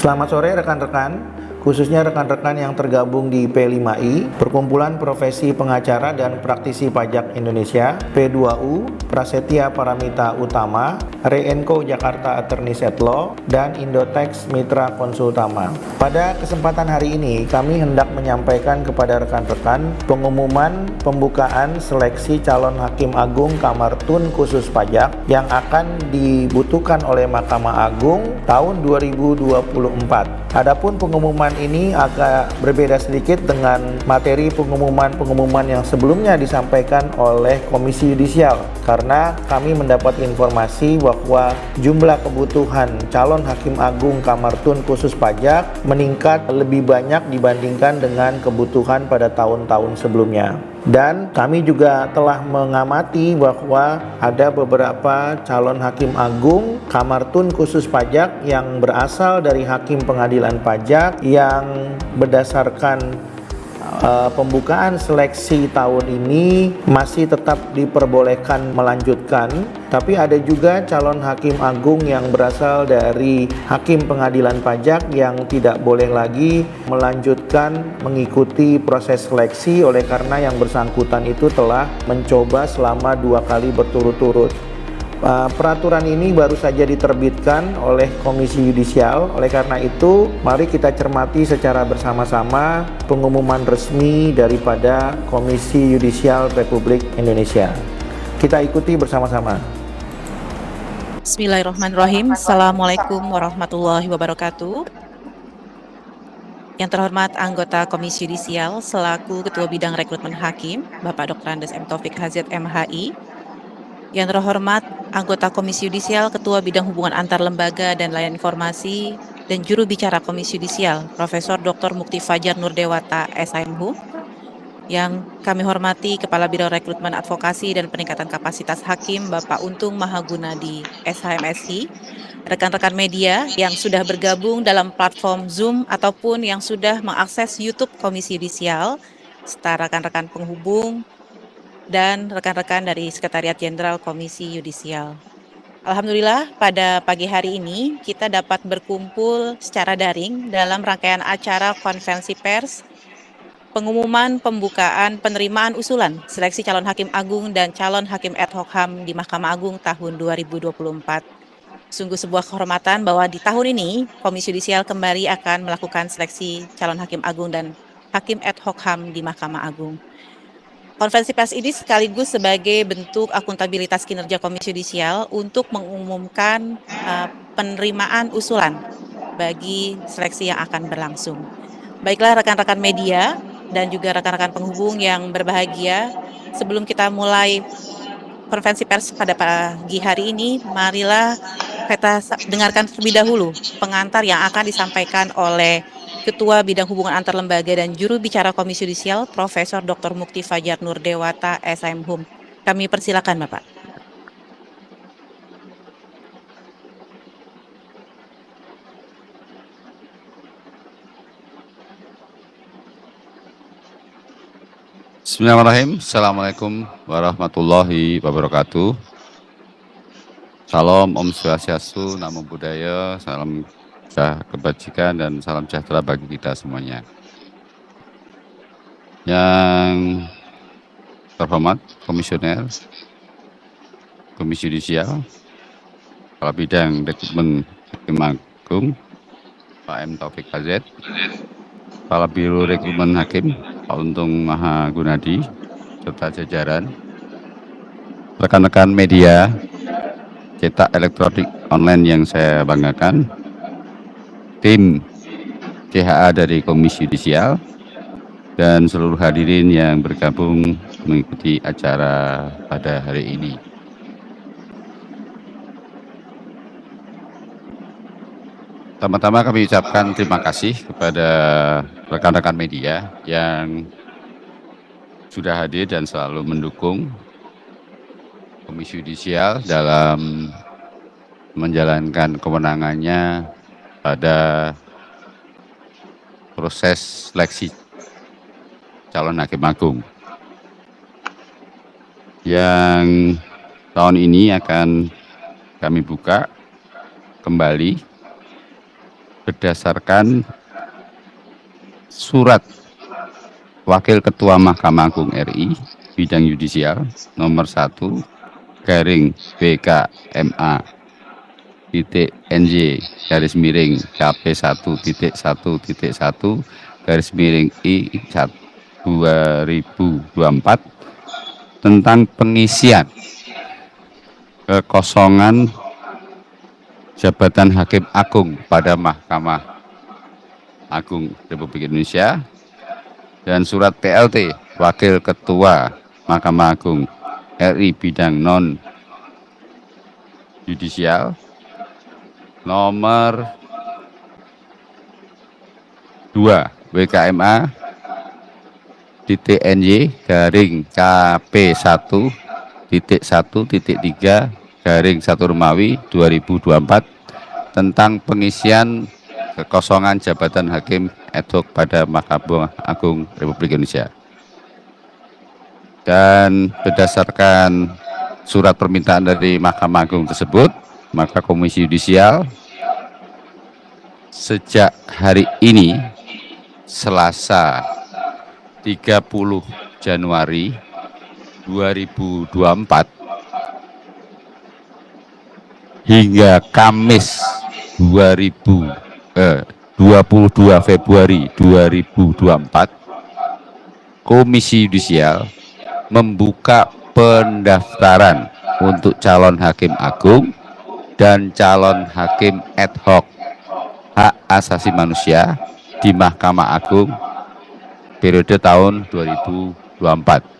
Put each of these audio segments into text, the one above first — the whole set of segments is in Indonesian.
Selamat sore rekan-rekan, khususnya rekan-rekan yang tergabung di P5I, Perkumpulan Profesi Pengacara dan Praktisi Pajak Indonesia, P2U, Prasetya Paramita Utama, Re-Enco Jakarta Attorneys at Law, dan Indotex Mitra Konsultama. Pada kesempatan hari ini, kami hendak menyampaikan kepada rekan-rekan pengumuman pembukaan seleksi calon Hakim Agung Kamar Tun khusus pajak yang akan dibutuhkan oleh Mahkamah Agung tahun 2024. Adapun pengumuman ini agak berbeda sedikit dengan materi pengumuman yang sebelumnya disampaikan oleh Komisi Yudisial, karena kami mendapat informasi bahwa jumlah kebutuhan calon Hakim Agung Kamar Tun khusus pajak meningkat lebih banyak dibandingkan dengan kebutuhan pada tahun-tahun sebelumnya. Dan kami juga telah mengamati bahwa ada beberapa calon Hakim Agung Kamar Tun khusus pajak yang berasal dari Hakim Pengadilan Pajak yang berdasarkan pembukaan seleksi tahun ini masih tetap diperbolehkan melanjutkan, tapi ada juga calon Hakim Agung yang berasal dari Hakim Pengadilan Pajak yang tidak boleh lagi melanjutkan mengikuti proses seleksi oleh karena yang bersangkutan itu telah mencoba selama 2 kali berturut-turut. Peraturan ini baru saja diterbitkan oleh Komisi Yudisial. Oleh karena itu, mari kita cermati secara bersama-sama pengumuman resmi daripada Komisi Yudisial Republik Indonesia. Kita ikuti bersama-sama. Bismillahirrahmanirrahim. Assalamualaikum warahmatullahi wabarakatuh. Yang terhormat anggota Komisi Yudisial selaku Ketua Bidang Rekrutmen Hakim, Bapak Dr. Andes M. Taufik HZ MHI. Yang terhormat anggota Komisi Yudisial, Ketua Bidang Hubungan Antar Lembaga dan Layanan Informasi dan Juru Bicara Komisi Yudisial, Profesor Dr. Mukti Fajar Nurdewata, SIMHUM. Yang kami hormati Kepala Biro Rekrutmen Advokasi dan Peningkatan Kapasitas Hakim, Bapak Untung Mahaguna di SHMSI, rekan-rekan media yang sudah bergabung dalam platform Zoom ataupun yang sudah mengakses YouTube Komisi Yudisial, serta rekan-rekan penghubung, dan rekan-rekan dari Sekretariat Jenderal Komisi Yudisial. Alhamdulillah pada pagi hari ini kita dapat berkumpul secara daring dalam rangkaian acara konferensi pers pengumuman pembukaan penerimaan usulan seleksi calon Hakim Agung dan calon Hakim ad hoc HAM di Mahkamah Agung tahun 2024. Sungguh sebuah kehormatan bahwa di tahun ini Komisi Yudisial kembali akan melakukan seleksi calon Hakim Agung dan Hakim ad hoc HAM di Mahkamah Agung. Konferensi pers ini sekaligus sebagai bentuk akuntabilitas kinerja Komisi Yudisial untuk mengumumkan penerimaan usulan bagi seleksi yang akan berlangsung. Baiklah rekan-rekan media dan juga rekan-rekan penghubung yang berbahagia, sebelum kita mulai konferensi pers pada pagi hari ini, marilah kita dengarkan terlebih dahulu pengantar yang akan disampaikan oleh Ketua Bidang Hubungan Antar Lembaga dan Juru Bicara Komisi Yudisial, Profesor Dr. Mukti Fajar Nurdewata, SIMHUM. Kami persilakan, Bapak. Bismillahirrahmanirrahim. Assalamualaikum warahmatullahi wabarakatuh. Salam Om Swastiastu, Namo Buddhaya, salam kebajikan dan salam sejahtera bagi kita semuanya. Yang terhormat Komisioner Komisi Yudisial, Kepala Bidang Rekrutmen Hakim Agung, Pak M. Taufik HZ, Kepala Biro Rekrutmen Hakim, Pak Untung Mahagunadi, serta jajaran, rekan-rekan media cetak elektronik online yang saya banggakan, tim CHA dari Komisi Yudisial, dan seluruh hadirin yang bergabung mengikuti acara pada hari ini. Pertama-tama kami ucapkan terima kasih kepada rekan-rekan media yang sudah hadir dan selalu mendukung Komisi Yudisial dalam menjalankan kewenangannya pada proses seleksi calon Hakim Agung yang tahun ini akan kami buka kembali berdasarkan surat Wakil Ketua Mahkamah Agung RI bidang yudisial nomor 1 garing BKMA titik NJ garis miring KP 1.1.1 garis miring I 2024 tentang pengisian kekosongan jabatan Hakim Agung pada Mahkamah Agung Republik Indonesia dan surat PLT Wakil Ketua Mahkamah Agung RI bidang non yudisial nomor 2 WKMA titik NY garing KP 1.1.3 garing 1 Romawi 2024 tentang pengisian kekosongan jabatan hakim ad hoc pada Mahkamah Agung Republik Indonesia. Dan berdasarkan surat permintaan dari Mahkamah Agung tersebut, maka Komisi Yudisial sejak hari ini Selasa 30 Januari 2024 hingga Kamis 22 Februari 2024 Komisi Yudisial membuka pendaftaran untuk calon hakim agung dan calon hakim ad hoc hak asasi manusia di Mahkamah Agung periode tahun 2024.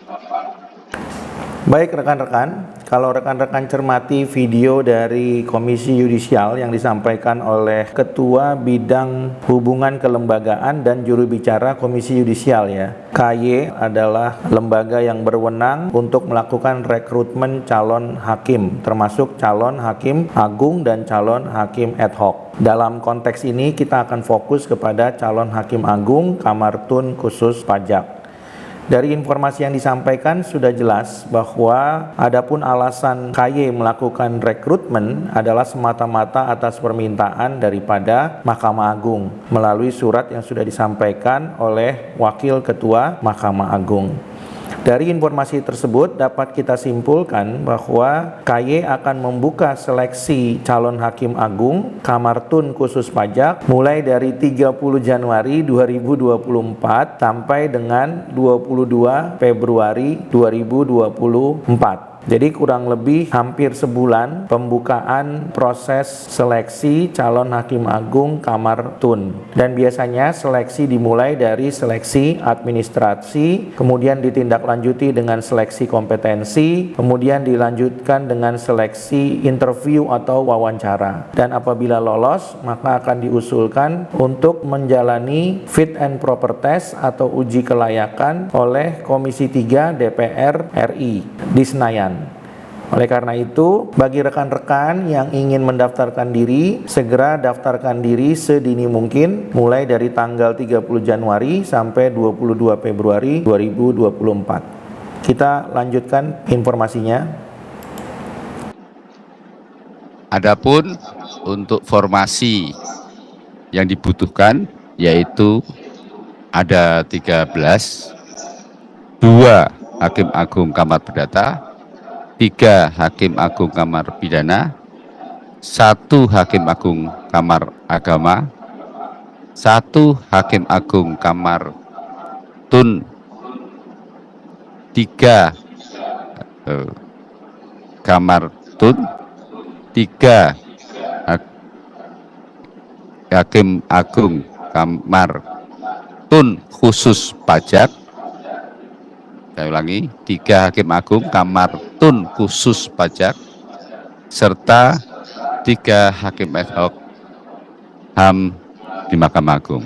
Baik rekan-rekan, kalau rekan-rekan cermati video dari Komisi Yudisial yang disampaikan oleh Ketua Bidang Hubungan Kelembagaan dan Juru Bicara Komisi Yudisial ya. KY adalah lembaga yang berwenang untuk melakukan rekrutmen calon hakim, termasuk calon hakim agung dan calon hakim ad hoc. Dalam konteks ini kita akan fokus kepada calon hakim agung Kamar Tun khusus pajak. Dari informasi yang disampaikan sudah jelas bahwa adapun alasan KY melakukan rekrutmen adalah semata-mata atas permintaan daripada Mahkamah Agung melalui surat yang sudah disampaikan oleh Wakil Ketua Mahkamah Agung. Dari informasi tersebut dapat kita simpulkan bahwa KY akan membuka seleksi calon hakim agung Kamar Tun khusus pajak mulai dari 30 Januari 2024 sampai dengan 22 Februari 2024. Jadi kurang lebih hampir sebulan pembukaan proses seleksi calon hakim agung Kamar Tun. Dan biasanya seleksi dimulai dari seleksi administrasi, kemudian ditindaklanjuti dengan seleksi kompetensi, kemudian dilanjutkan dengan seleksi interview atau wawancara. Dan apabila lolos, maka akan diusulkan untuk menjalani fit and proper test atau uji kelayakan oleh Komisi 3 DPR RI di Senayan. Oleh karena itu, bagi rekan-rekan yang ingin mendaftarkan diri, segera daftarkan diri sedini mungkin mulai dari tanggal 30 Januari sampai 22 Februari 2024. Kita lanjutkan informasinya. Adapun untuk formasi yang dibutuhkan yaitu ada 13, 2 Hakim Agung Kamar Perdata, 3 Hakim Agung Kamar Pidana, 1 Hakim Agung Kamar Agama, 1 Hakim Agung Kamar Tun, 3 Kamar Tun, 3 Hakim Agung Kamar Tun khusus pajak. Saya ulangi, 3 Hakim Agung Kamar Tun khusus pajak serta 3 Hakim ad hoc HAM di Mahkamah Agung.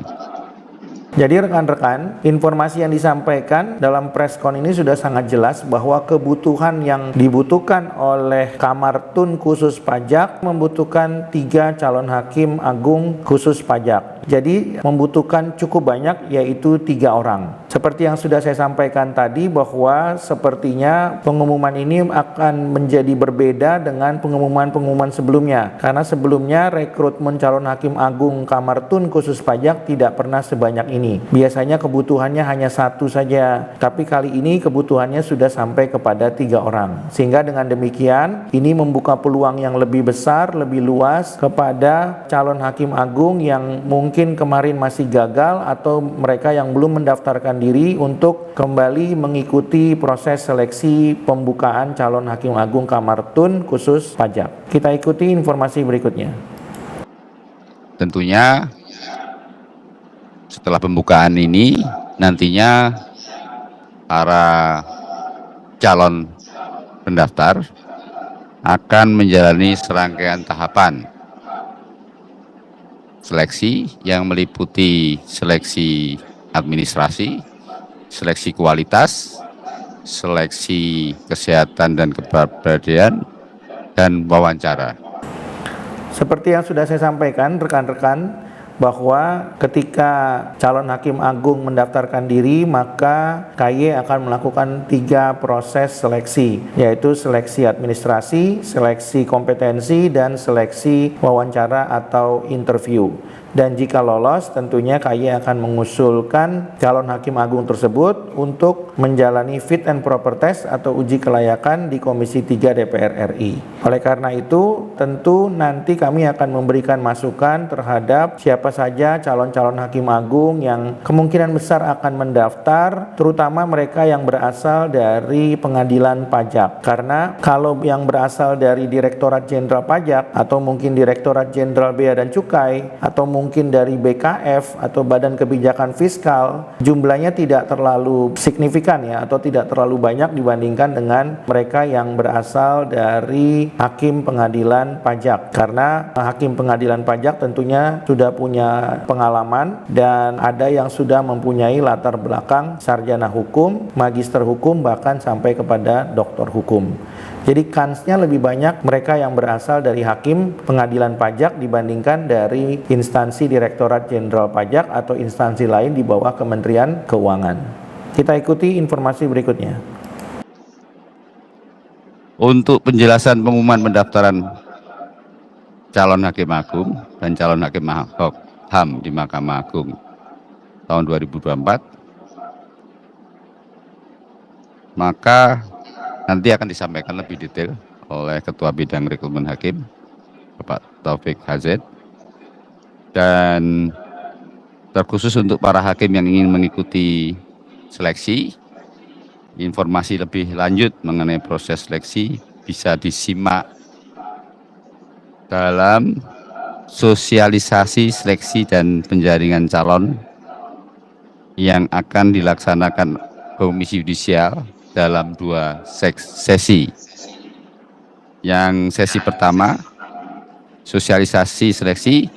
Jadi rekan-rekan, informasi yang disampaikan dalam preskon ini sudah sangat jelas bahwa kebutuhan yang dibutuhkan oleh Kamar Tun khusus pajak membutuhkan 3 calon hakim agung khusus pajak. Jadi membutuhkan cukup banyak, yaitu 3 orang. Seperti yang sudah saya sampaikan tadi bahwa sepertinya pengumuman ini akan menjadi berbeda dengan pengumuman-pengumuman sebelumnya. Karena sebelumnya rekrutmen calon hakim agung Kamar Tun khusus pajak tidak pernah sebanyak ini. Biasanya kebutuhannya hanya satu saja, tapi kali ini kebutuhannya sudah sampai kepada 3 orang. Sehingga dengan demikian ini membuka peluang yang lebih besar, lebih luas kepada calon hakim agung yang mungkin kemarin masih gagal atau mereka yang belum mendaftarkan diri untuk kembali mengikuti proses seleksi pembukaan calon hakim agung Kamar Tun khusus pajak. Kita ikuti informasi berikutnya. Tentunya setelah pembukaan ini nantinya para calon pendaftar akan menjalani serangkaian tahapan seleksi yang meliputi seleksi administrasi, seleksi kualitas, seleksi kesehatan dan kepribadian, dan wawancara. Seperti yang sudah saya sampaikan rekan-rekan, bahwa ketika calon hakim agung mendaftarkan diri maka KY akan melakukan 3 proses seleksi, yaitu seleksi administrasi, seleksi kompetensi, dan seleksi wawancara atau interview. Dan jika lolos tentunya KY akan mengusulkan calon hakim agung tersebut untuk menjalani fit and proper test atau uji kelayakan di Komisi 3 DPR RI. Oleh karena itu tentu nanti kami akan memberikan masukan terhadap siapa saja calon-calon hakim agung yang kemungkinan besar akan mendaftar, terutama mereka yang berasal dari pengadilan pajak. Karena kalau yang berasal dari Direktorat Jenderal Pajak atau mungkin Direktorat Jenderal Bea dan Cukai atau mungkin dari BKF atau Badan Kebijakan Fiskal, jumlahnya tidak terlalu signifikan ya, atau tidak terlalu banyak dibandingkan dengan mereka yang berasal dari hakim pengadilan pajak. Karena hakim pengadilan pajak tentunya sudah punya pengalaman dan ada yang sudah mempunyai latar belakang sarjana hukum, magister hukum, bahkan sampai kepada doktor hukum. Jadi kansnya lebih banyak mereka yang berasal dari hakim pengadilan pajak dibandingkan dari instansi Direktorat Jenderal Pajak atau instansi lain di bawah Kementerian Keuangan. Kita ikuti informasi berikutnya. Untuk penjelasan pengumuman pendaftaran calon hakim agung dan calon hakim HAM di Mahkamah Agung tahun 2024, maka nanti akan disampaikan lebih detail oleh Ketua Bidang Rekrutmen Hakim, Bapak Taufik HZ, dan terkhusus untuk para hakim yang ingin mengikuti seleksi, informasi lebih lanjut mengenai proses seleksi bisa disimak dalam sosialisasi seleksi dan penjaringan calon yang akan dilaksanakan Komisi Yudisial dalam 2 sesi. Yang sesi pertama, sosialisasi seleksi,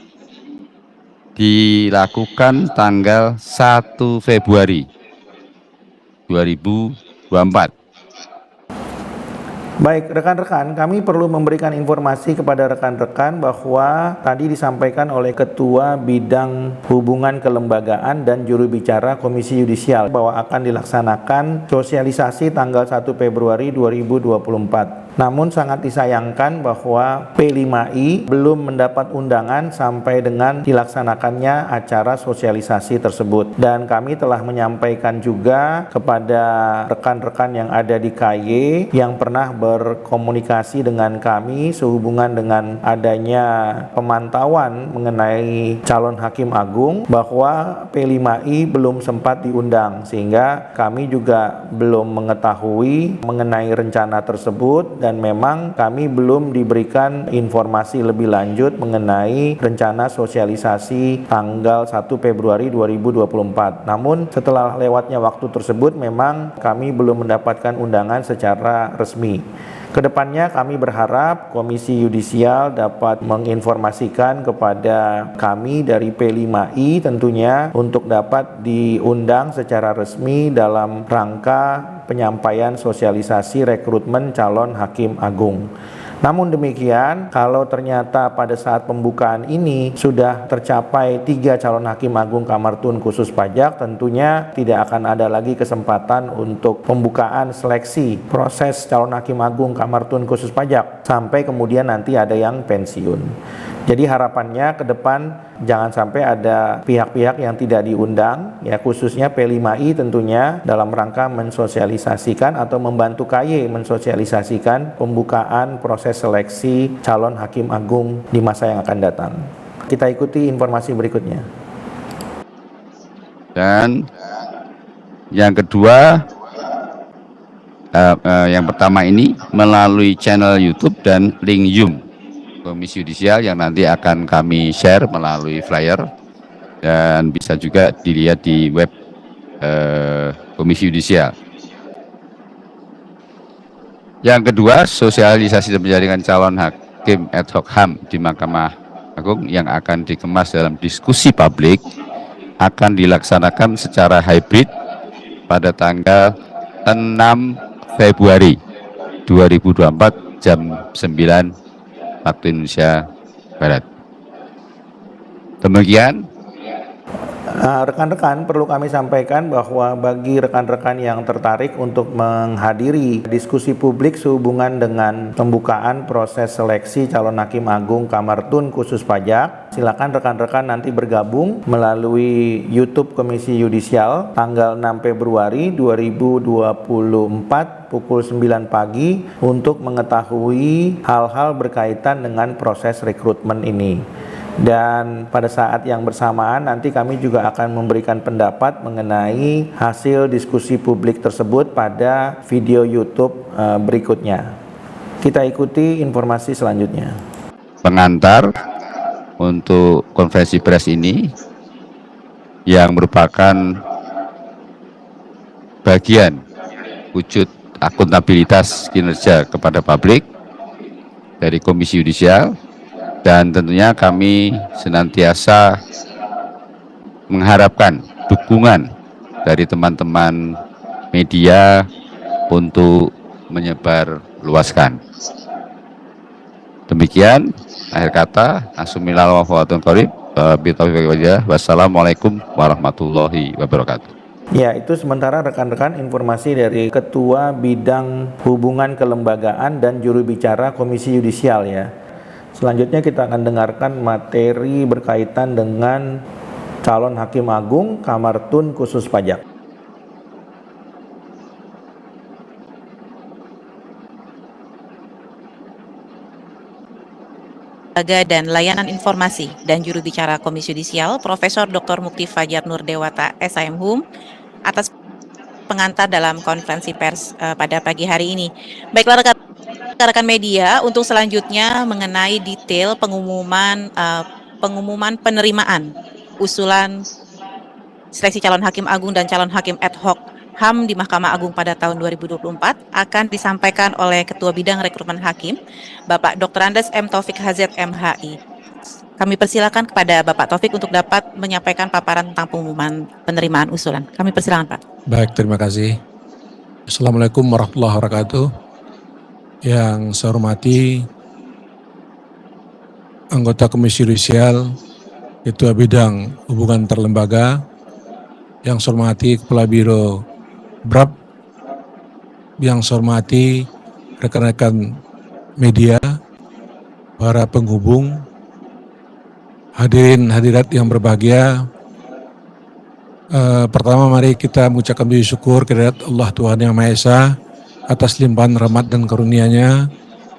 dilakukan tanggal 1 Februari 2024. Baik, rekan-rekan, kami perlu memberikan informasi kepada rekan-rekan bahwa tadi disampaikan oleh Ketua Bidang Hubungan Kelembagaan dan Juru Bicara Komisi Yudisial bahwa akan dilaksanakan sosialisasi tanggal 1 Februari 2024. Namun sangat disayangkan bahwa P5I belum mendapat undangan sampai dengan dilaksanakannya acara sosialisasi tersebut. Dan kami telah menyampaikan juga kepada rekan-rekan yang ada di KY yang pernah berkomunikasi dengan kami sehubungan dengan adanya pemantauan mengenai calon hakim agung bahwa P5I belum sempat diundang, sehingga kami juga belum mengetahui mengenai rencana tersebut dan memang kami belum diberikan informasi lebih lanjut mengenai rencana sosialisasi tanggal 1 Februari 2024. Namun setelah lewatnya waktu tersebut memang kami belum mendapatkan undangan secara resmi. Kedepannya kami berharap Komisi Yudisial dapat menginformasikan kepada kami dari P5I tentunya untuk dapat diundang secara resmi dalam rangka penyampaian sosialisasi rekrutmen calon hakim agung. Namun demikian, kalau ternyata pada saat pembukaan ini sudah tercapai 3 calon hakim agung Kamar Tun khusus pajak, tentunya tidak akan ada lagi kesempatan untuk pembukaan seleksi proses calon hakim agung Kamar Tun khusus pajak sampai kemudian nanti ada yang pensiun. Jadi harapannya ke depan jangan sampai ada pihak-pihak yang tidak diundang, ya khususnya P5I tentunya dalam rangka mensosialisasikan atau membantu KY mensosialisasikan pembukaan proses seleksi calon hakim agung di masa yang akan datang. Kita ikuti informasi berikutnya. Dan yang kedua, yang pertama ini melalui channel YouTube dan link Zoom Komisi Yudisial yang nanti akan kami share melalui flyer dan bisa juga dilihat di web Komisi Yudisial. Yang kedua, sosialisasi dan penjaringan calon hakim ad hoc HAM di Mahkamah Agung yang akan dikemas dalam diskusi publik akan dilaksanakan secara hybrid pada tanggal 6 Februari 2024 jam 9 waktu Indonesia Barat. Demikian. Rekan-rekan, perlu kami sampaikan bahwa bagi rekan-rekan yang tertarik untuk menghadiri diskusi publik sehubungan dengan pembukaan proses seleksi calon hakim agung Kamar Tun khusus pajak, silakan rekan-rekan nanti bergabung melalui YouTube Komisi Yudisial tanggal 6 Februari 2024 pukul 9 pagi untuk mengetahui hal-hal berkaitan dengan proses rekrutmen ini. Dan pada saat yang bersamaan nanti kami juga akan memberikan pendapat mengenai hasil diskusi publik tersebut pada video YouTube berikutnya. Kita ikuti informasi selanjutnya. Pengantar untuk konferensi pers ini yang merupakan bagian wujud akuntabilitas kinerja kepada publik dari Komisi Yudisial. Dan tentunya kami senantiasa mengharapkan dukungan dari teman-teman media untuk menyebar luaskan. Demikian akhir kata. Wassalamualaikum warahmatullahi wabarakatuh. Ya, itu sementara rekan-rekan informasi dari Ketua Bidang Hubungan Kelembagaan dan Juru Bicara Komisi Yudisial ya. Selanjutnya kita akan dengarkan materi berkaitan dengan calon hakim agung Kamar Tun khusus pajak. Dan Layanan Informasi dan Juru Bicara Komisi Yudisial Profesor Dr. Mukti Fajar Nurdewata SIM atas pengantar dalam konferensi pers pada pagi hari ini. Baiklah rekan-rekan media, untuk selanjutnya mengenai detail pengumuman penerimaan usulan seleksi calon hakim agung dan calon hakim ad hoc HAM di Mahkamah Agung pada tahun 2024 akan disampaikan oleh Ketua Bidang Rekrutmen Hakim, Bapak Dr. Andes M. Taufik Hazet MHI. Kami persilakan kepada Bapak Taufik untuk dapat menyampaikan paparan tentang pengumuman penerimaan usulan. Kami persilakan, Pak. Baik, terima kasih. Assalamualaikum warahmatullahi wabarakatuh. Yang saya hormati anggota Komisi Yudisial, Ketua Bidang Hubungan Terlembaga, yang saya hormati Kepala Biro BRAP, yang saya hormati rekan-rekan media, para penghubung, hadirin hadirat yang berbahagia. Pertama mari kita mengucapkan puji syukur kehadirat Allah Tuhan Yang Maha Esa atas limpahan rahmat dan karunia-Nya.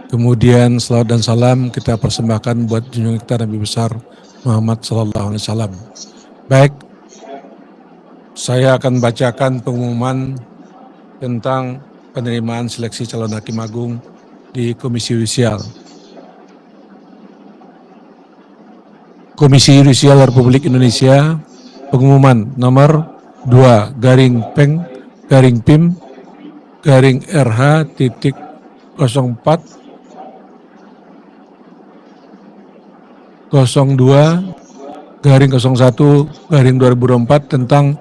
Kemudian salawat dan salam kita persembahkan buat junjungan kita Nabi besar Muhammad sallallahu alaihi wasallam. Baik, saya akan bacakan pengumuman tentang penerimaan seleksi calon hakim agung di Komisi Yudisial. Komisi Yudisial Republik Indonesia, pengumuman nomor 2-RH.04.02-01-2024 tentang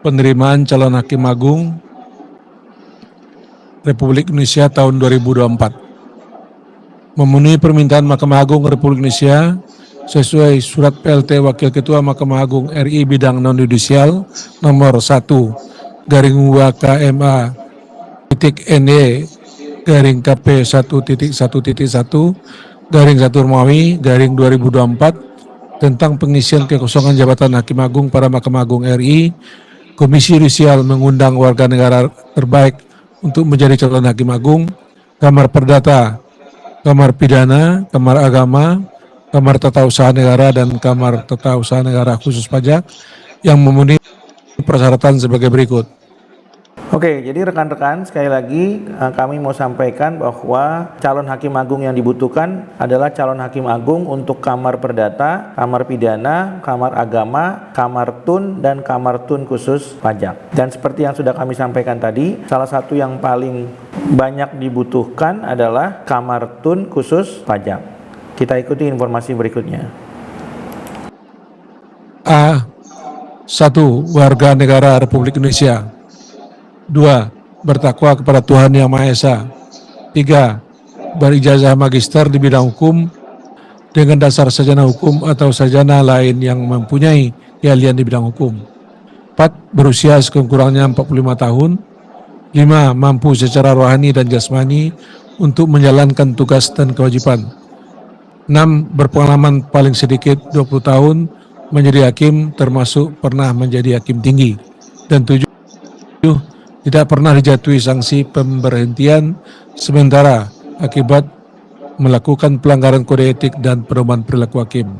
penerimaan calon hakim agung Republik Indonesia tahun 2024. Memenuhi permintaan Mahkamah Agung Republik Indonesia sesuai Surat PLT Wakil Ketua Mahkamah Agung RI Bidang Non-Yudisial nomor 1/KP1.1.1/1 tentang pengisian kekosongan jabatan Hakim Agung pada Mahkamah Agung RI. Komisi Yudisial mengundang warga negara terbaik untuk menjadi calon Hakim Agung, Kamar Perdata, Kamar Pidana, Kamar Agama, Kamar Tata Usaha Negara, dan Kamar Tata Usaha Negara Khusus Pajak yang memenuhi persyaratan sebagai berikut. Oke, jadi rekan-rekan, sekali lagi kami mau sampaikan bahwa calon hakim agung yang dibutuhkan adalah calon hakim agung untuk Kamar Perdata, Kamar Pidana, Kamar Agama, Kamar Tun, dan Kamar Tun Khusus Pajak. Dan seperti yang sudah kami sampaikan tadi, salah satu yang paling banyak dibutuhkan adalah Kamar Tun Khusus Pajak. Kita ikuti informasi berikutnya. A. 1. Warga negara Republik Indonesia. 2. Bertakwa kepada Tuhan Yang Maha Esa. 3. Berijazah magister di bidang hukum dengan dasar sarjana hukum atau sarjana lain yang mempunyai keahlian di bidang hukum. 4. Berusia sekurang-kurangnya 45 tahun. 5. Mampu secara rohani dan jasmani untuk menjalankan tugas dan kewajiban. 6. Berpengalaman paling sedikit 20 tahun menjadi hakim, termasuk pernah menjadi hakim tinggi. Dan 7. Tidak pernah dijatuhi sanksi pemberhentian sementara akibat melakukan pelanggaran kode etik dan pedoman perilaku hakim.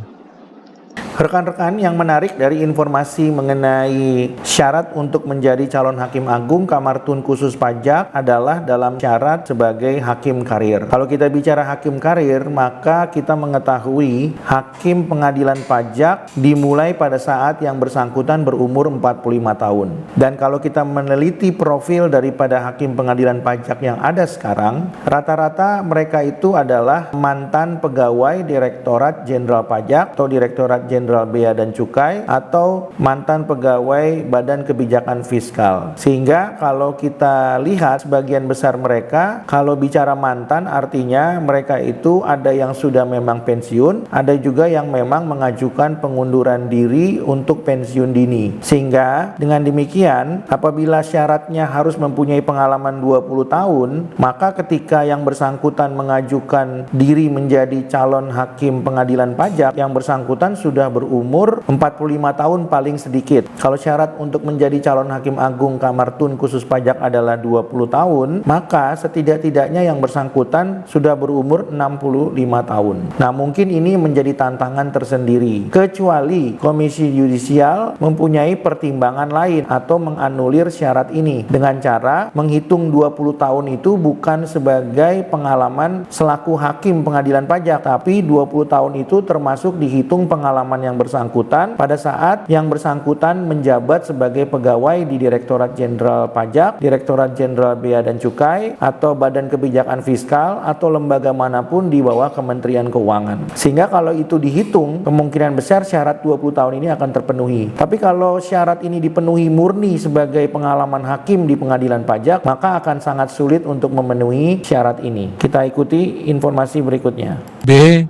Rekan-rekan, yang menarik dari informasi mengenai syarat untuk menjadi calon hakim agung Kamar Tun Khusus Pajak adalah dalam syarat sebagai hakim karir. Kalau kita bicara hakim karir, maka kita mengetahui hakim pengadilan pajak dimulai pada saat yang bersangkutan berumur 45 tahun. Dan kalau kita meneliti profil daripada hakim pengadilan pajak yang ada sekarang, rata-rata mereka itu adalah mantan pegawai Direktorat Jenderal Pajak atau Direktorat Jenderal Bea dan Cukai atau mantan pegawai Badan Kebijakan Fiskal. Sehingga kalau kita lihat sebagian besar mereka, kalau bicara mantan artinya mereka itu ada yang sudah memang pensiun, ada juga yang memang mengajukan pengunduran diri untuk pensiun dini. Sehingga dengan demikian apabila syaratnya harus mempunyai pengalaman 20 tahun, maka ketika yang bersangkutan mengajukan diri menjadi calon hakim pengadilan pajak, yang bersangkutan sudah berumur 45 tahun paling sedikit. Kalau syarat untuk menjadi calon hakim agung Kamar Tun Khusus Pajak adalah 20 tahun, maka setidak-tidaknya yang bersangkutan sudah berumur 65 tahun. Nah, mungkin ini menjadi tantangan tersendiri. Kecuali Komisi Yudisial mempunyai pertimbangan lain atau menganulir syarat ini dengan cara menghitung 20 tahun itu bukan sebagai pengalaman selaku hakim pengadilan pajak, tapi 20 tahun itu termasuk dihitung pengalaman yang bersangkutan pada saat yang bersangkutan menjabat sebagai pegawai di Direktorat Jenderal Pajak, Direktorat Jenderal Bea dan Cukai, atau Badan Kebijakan Fiskal, atau lembaga manapun di bawah Kementerian Keuangan. Sehingga kalau itu dihitung, kemungkinan besar syarat 20 tahun ini akan terpenuhi. Tapi kalau syarat ini dipenuhi murni sebagai pengalaman hakim di pengadilan pajak, maka akan sangat sulit untuk memenuhi syarat ini. Kita ikuti informasi berikutnya. B.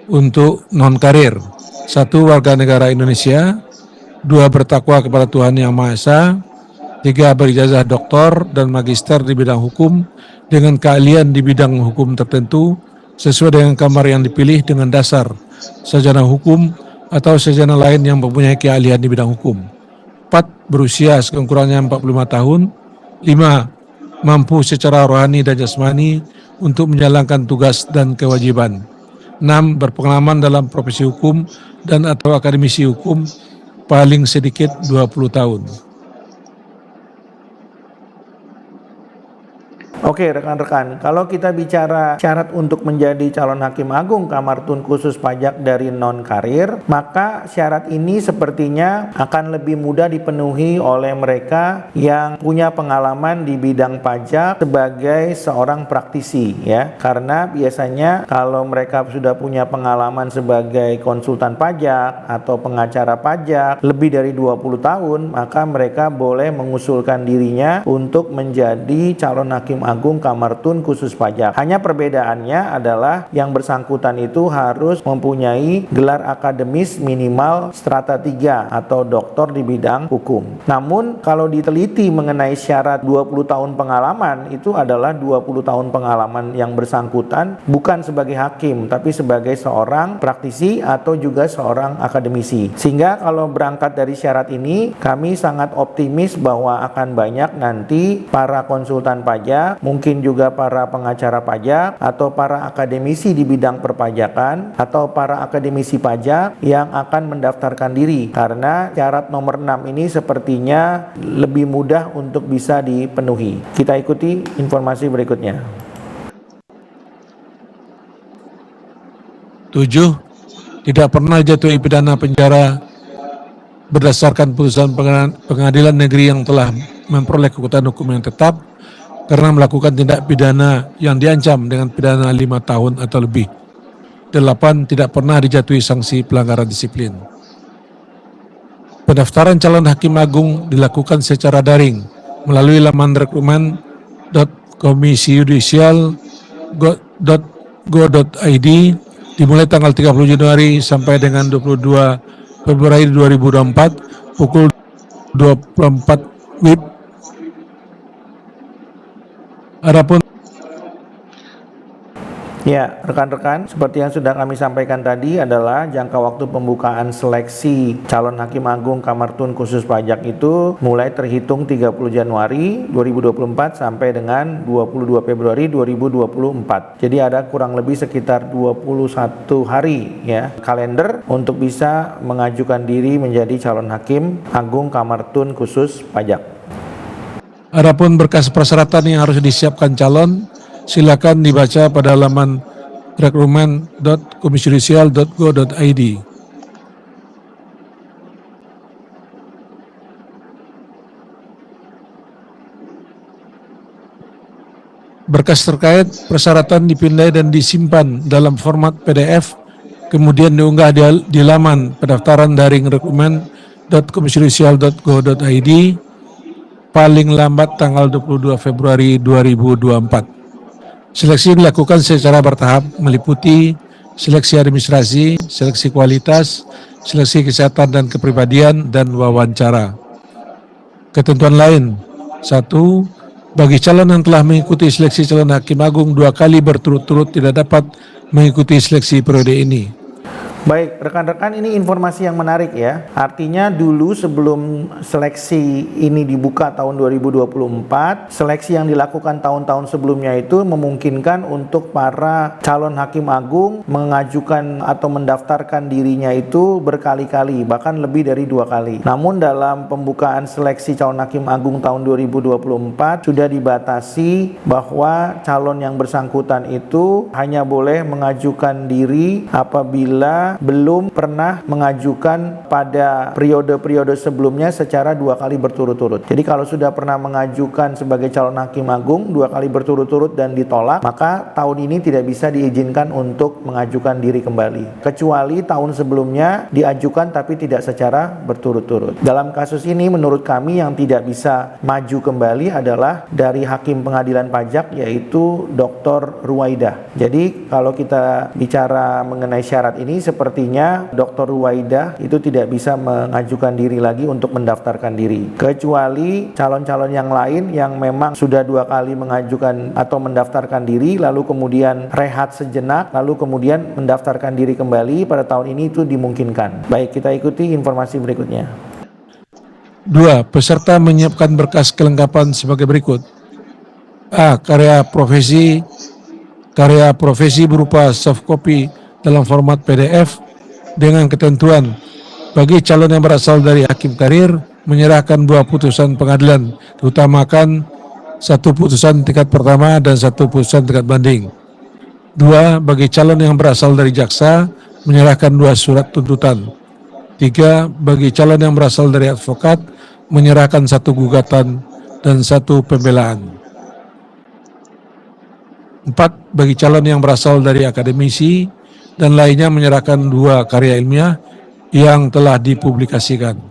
Untuk non-karir. 1. Warga negara Indonesia. 2. Bertakwa kepada Tuhan Yang Maha Esa. 3. Berijazah doktor dan magister di bidang hukum dengan keahlian di bidang hukum tertentu sesuai dengan kamar yang dipilih dengan dasar sarjana hukum atau sarjana lain yang mempunyai keahlian di bidang hukum. 4. Berusia sekurang-kurangnya 45 tahun. 5. Mampu secara rohani dan jasmani untuk menjalankan tugas dan kewajiban. 6. Berpengalaman dalam profesi hukum dan atau akademisi hukum paling sedikit 20 tahun. Oke. Oke rekan-rekan, kalau kita bicara syarat untuk menjadi calon hakim agung kamar tun khusus pajak dari non-karir, maka syarat ini sepertinya akan lebih mudah dipenuhi oleh mereka yang punya pengalaman di bidang pajak sebagai seorang praktisi ya. Karena biasanya kalau mereka sudah punya pengalaman sebagai konsultan pajak atau pengacara pajak lebih dari 20 tahun, maka mereka boleh mengusulkan dirinya untuk menjadi calon hakim agung kamar tun khusus pajak. Hanya perbedaannya adalah yang bersangkutan itu harus mempunyai gelar akademis minimal strata 3 atau doktor di bidang hukum. Namun kalau diteliti mengenai syarat 20 tahun pengalaman, itu adalah 20 tahun pengalaman yang bersangkutan bukan sebagai hakim tapi sebagai seorang praktisi atau juga seorang akademisi. Sehingga kalau berangkat dari syarat ini, kami sangat optimis bahwa akan banyak nanti para konsultan pajak, mungkin juga para pengacara pajak atau para akademisi di bidang perpajakan atau para akademisi pajak yang akan mendaftarkan diri, karena syarat nomor 6 ini sepertinya lebih mudah untuk bisa dipenuhi. Kita ikuti informasi berikutnya. 7. Tidak pernah jatuhi pidana penjara berdasarkan putusan pengadilan negeri yang telah memperoleh kekuatan hukum yang tetap karena melakukan tindak pidana yang diancam dengan pidana 5 tahun atau lebih. 8. Tidak pernah dijatuhi sanksi pelanggaran disiplin. Pendaftaran calon hakim agung dilakukan secara daring melalui laman rekrutmen.komisiyudisial.go.id dimulai tanggal 30 Januari sampai dengan 22 Februari 2024 pukul 24 WIB. Adapun Ya, rekan-rekan, seperti yang sudah kami sampaikan tadi adalah jangka waktu pembukaan seleksi calon hakim agung kamar tun khusus pajak itu mulai terhitung 30 Januari 2024 sampai dengan 22 Februari 2024. Jadi ada kurang lebih sekitar 21 hari ya kalender untuk bisa mengajukan diri menjadi calon hakim agung kamar tun khusus pajak. adapun berkas persyaratan yang harus disiapkan calon silakan dibaca pada laman rekrutmen.komisiyudisial.go.id. Berkas terkait persyaratan dipindai dan disimpan dalam format PDF, kemudian diunggah di laman pendaftaran daring rekrutmen.komisiyudisial.go.id paling lambat tanggal 22 Februari 2024. Seleksi dilakukan secara bertahap meliputi seleksi administrasi, seleksi kualitas, seleksi kesehatan dan kepribadian, dan wawancara. Ketentuan lain: 1. Bagi calon yang telah mengikuti seleksi calon hakim agung 2 kali berturut-turut tidak dapat mengikuti seleksi periode ini. Baik, rekan-rekan, ini informasi yang menarik ya. Artinya dulu sebelum seleksi ini dibuka tahun 2024, seleksi yang dilakukan tahun-tahun sebelumnya itu memungkinkan untuk para calon hakim agung mengajukan atau mendaftarkan dirinya itu berkali-kali, bahkan lebih dari 2 kali. Namun dalam pembukaan seleksi calon hakim agung tahun 2024 sudah dibatasi bahwa calon yang bersangkutan itu hanya boleh mengajukan diri apabila belum pernah mengajukan pada periode-periode sebelumnya secara 2 kali berturut-turut. Jadi kalau sudah pernah mengajukan sebagai calon hakim agung 2 kali berturut-turut dan ditolak, maka tahun ini tidak bisa diizinkan untuk mengajukan diri kembali. Kecuali tahun sebelumnya diajukan tapi tidak secara berturut-turut. Dalam kasus ini menurut kami yang tidak bisa maju kembali adalah dari hakim pengadilan pajak, yaitu Dr. Ruwaidah. Jadi kalau kita bicara mengenai syarat ini, sepertinya Dr. Ruwaidah itu tidak bisa mengajukan diri lagi untuk mendaftarkan diri, kecuali calon-calon yang lain yang memang sudah 2 kali mengajukan atau mendaftarkan diri lalu kemudian rehat sejenak lalu kemudian mendaftarkan diri kembali pada tahun ini, itu dimungkinkan. Baik, kita ikuti informasi berikutnya. 2. Peserta menyiapkan berkas kelengkapan sebagai berikut. A. Karya profesi berupa soft copy dalam format PDF dengan ketentuan bagi calon yang berasal dari hakim karir menyerahkan buah putusan pengadilan, diutamakan 1 putusan tingkat pertama dan 1 putusan tingkat banding. 2. Bagi calon yang berasal dari jaksa, menyerahkan 2 surat tuntutan. 3. Bagi calon yang berasal dari advokat, menyerahkan 1 gugatan dan 1 pembelaan. 4. Bagi calon yang berasal dari akademisi dan lainnya menyerahkan 2 karya ilmiah yang telah dipublikasikan.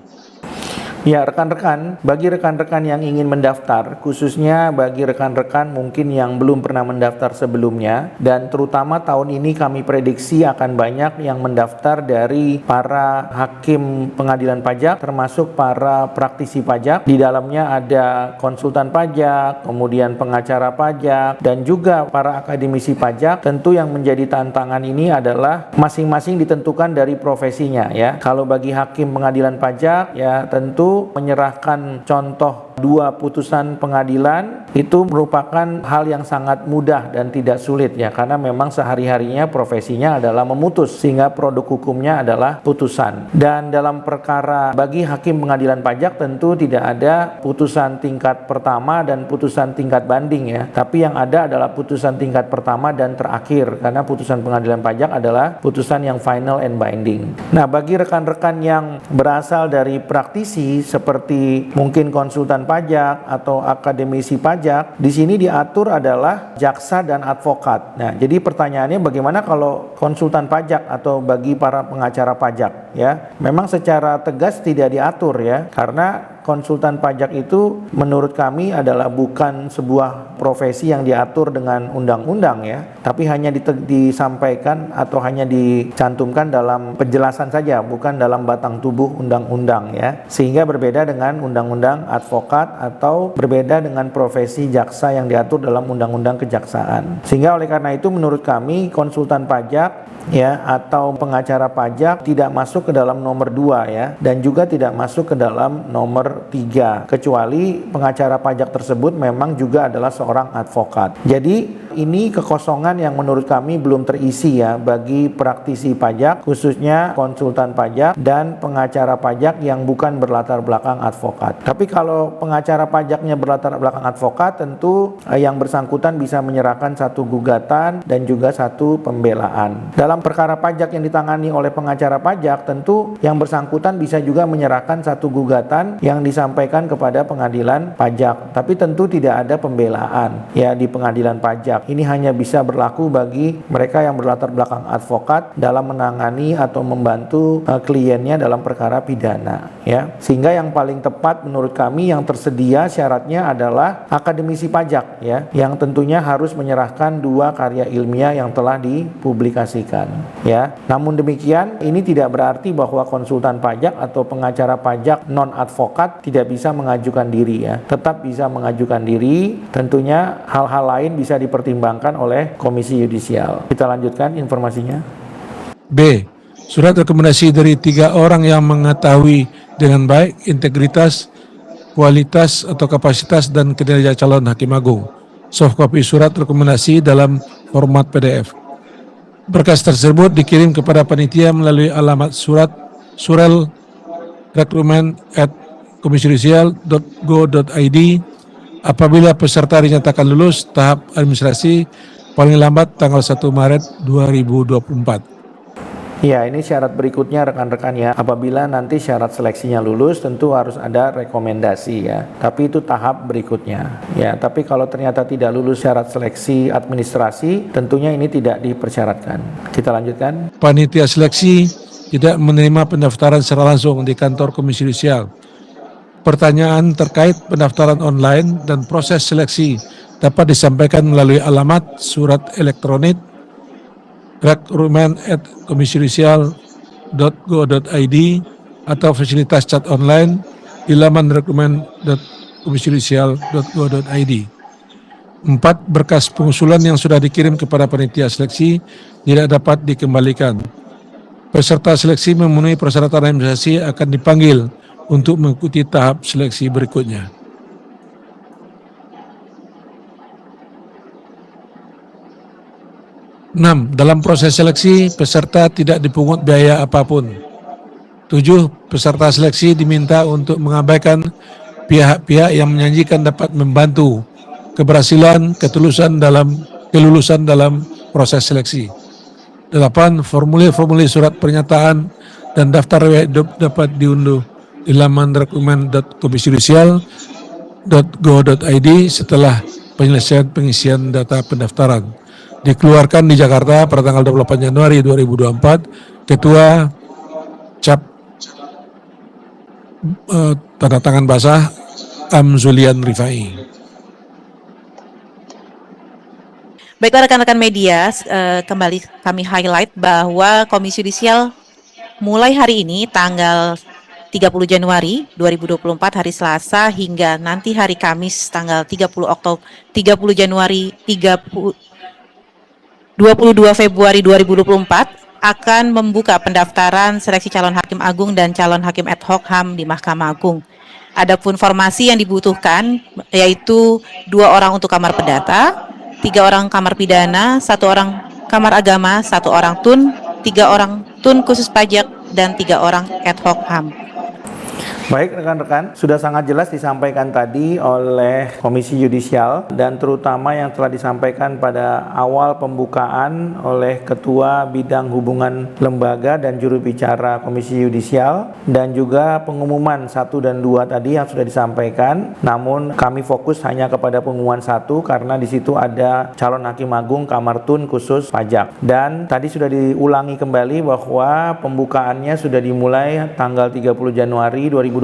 Ya, rekan-rekan, bagi rekan-rekan yang ingin mendaftar, khususnya bagi rekan-rekan mungkin yang belum pernah mendaftar sebelumnya, dan terutama tahun ini kami prediksi akan banyak yang mendaftar dari para hakim pengadilan pajak, termasuk para praktisi pajak. Di dalamnya ada konsultan pajak, kemudian pengacara pajak, dan juga para akademisi pajak. Tentu yang menjadi tantangan ini adalah masing-masing ditentukan dari profesinya, ya. Kalau bagi hakim pengadilan pajak, ya tentu menyerahkan contoh 2 putusan pengadilan itu merupakan hal yang sangat mudah dan tidak sulit, ya, karena memang sehari-harinya profesinya adalah memutus, sehingga produk hukumnya adalah putusan. Dan dalam perkara bagi hakim pengadilan pajak tentu tidak ada putusan tingkat pertama dan putusan tingkat banding, ya, tapi yang ada adalah putusan tingkat pertama dan terakhir, karena putusan pengadilan pajak adalah putusan yang final and binding. Nah, bagi rekan-rekan yang berasal dari praktisi seperti mungkin konsultan pajak atau akademisi pajak, di sini diatur adalah jaksa dan advokat. Nah, jadi pertanyaannya bagaimana kalau konsultan pajak atau bagi para pengacara pajak, ya? Memang secara tegas tidak diatur, ya, karena konsultan pajak itu menurut kami adalah bukan sebuah profesi yang diatur dengan undang-undang, ya, tapi hanya disampaikan atau hanya dicantumkan dalam penjelasan saja, bukan dalam batang tubuh undang-undang, ya, sehingga berbeda dengan undang-undang advokat atau berbeda dengan profesi jaksa yang diatur dalam undang-undang kejaksaan. Sehingga oleh karena itu menurut kami konsultan pajak, ya, atau pengacara pajak tidak masuk ke dalam nomor 2, ya, dan juga tidak masuk ke dalam nomor 3, kecuali pengacara pajak tersebut memang juga adalah seorang advokat. Jadi ini kekosongan yang menurut kami belum terisi, ya, bagi praktisi pajak, khususnya konsultan pajak dan pengacara pajak yang bukan berlatar belakang advokat. Tapi kalau pengacara pajaknya berlatar belakang advokat, tentu yang bersangkutan bisa menyerahkan 1 gugatan dan juga 1 pembelaan. Dalam perkara pajak yang ditangani oleh pengacara pajak, tentu yang bersangkutan bisa juga menyerahkan 1 gugatan yang disampaikan kepada pengadilan pajak, tapi tentu tidak ada pembelaan, ya, di pengadilan pajak. Ini hanya bisa berlaku bagi mereka yang berlatar belakang advokat dalam menangani atau membantu kliennya dalam perkara pidana, ya. Sehingga yang paling tepat menurut kami yang tersedia syaratnya adalah akademisi pajak, ya, yang tentunya harus menyerahkan 2 karya ilmiah yang telah dipublikasikan, ya. Namun demikian, ini tidak berarti bahwa konsultan pajak atau pengacara pajak non advokat tidak bisa mengajukan diri, ya. Tetap bisa mengajukan diri. Tentunya hal-hal lain bisa dipertimbangkan oleh Komisi Yudisial. Kita lanjutkan informasinya. B. Surat rekomendasi dari 3 orang yang mengetahui dengan baik integritas, kualitas atau kapasitas dan kinerja calon hakim agung. Soft copy surat rekomendasi dalam format PDF. Berkas tersebut dikirim kepada panitia melalui alamat surel recruitment@komisiyudisial.go.id apabila peserta dinyatakan lulus tahap administrasi paling lambat tanggal 1 Maret 2024. Ya, ini syarat berikutnya rekan-rekan, ya. Apabila nanti syarat seleksinya lulus, tentu harus ada rekomendasi, ya. Tapi itu tahap berikutnya, ya. Tapi kalau ternyata tidak lulus syarat seleksi administrasi, tentunya ini tidak dipersyaratkan. Kita lanjutkan. Panitia seleksi tidak menerima pendaftaran secara langsung di kantor Komisi Yudisial. Pertanyaan terkait pendaftaran online dan proses seleksi dapat disampaikan melalui alamat surat elektronik recruitment@komisiyudisial.go.id atau fasilitas chat online di laman recruitment.komisiyudisial.go.id. 4. Berkas pengusulan yang sudah dikirim kepada panitia seleksi tidak dapat dikembalikan. Peserta seleksi memenuhi persyaratan administrasi akan dipanggil untuk mengikuti tahap seleksi berikutnya. Dalam proses seleksi, peserta tidak dipungut biaya apapun. 7. Peserta seleksi diminta untuk mengabaikan pihak-pihak yang menjanjikan dapat membantu keberhasilan, kelulusan dalam proses seleksi. 8. Formulir-formulir surat pernyataan dan daftar riwayat hidup dapat diunduh di laman rekrutmen.komisiudisial.go.id setelah penyelesaian pengisian data pendaftaran. Dikeluarkan di Jakarta pada tanggal 28 Januari 2024, Ketua Cap tanda tangan basah Amzulian Rifai. Baiklah rekan-rekan media, kembali kami highlight bahwa Komisi Yudisial mulai hari ini tanggal 30 Januari 2024 hari Selasa hingga nanti hari Kamis tanggal 30 Januari 22 Februari 2024 akan membuka pendaftaran seleksi calon hakim agung dan calon hakim ad hoc HAM di Mahkamah Agung. Adapun formasi yang dibutuhkan yaitu 2 orang untuk kamar perdata, 3 orang kamar pidana, 1 orang kamar agama, 1 orang tun, 3 orang tun khusus pajak, dan 3 orang ad hoc HAM. Baik rekan-rekan, sudah sangat jelas disampaikan tadi oleh Komisi Yudisial dan terutama yang telah disampaikan pada awal pembukaan oleh Ketua Bidang Hubungan Lembaga dan Juru Bicara Komisi Yudisial dan juga pengumuman 1 dan 2 tadi yang sudah disampaikan. Namun kami fokus hanya kepada pengumuman 1 karena di situ ada calon hakim agung kamar tun khusus pajak. Dan tadi sudah diulangi kembali bahwa pembukaannya sudah dimulai tanggal 30 Januari 2024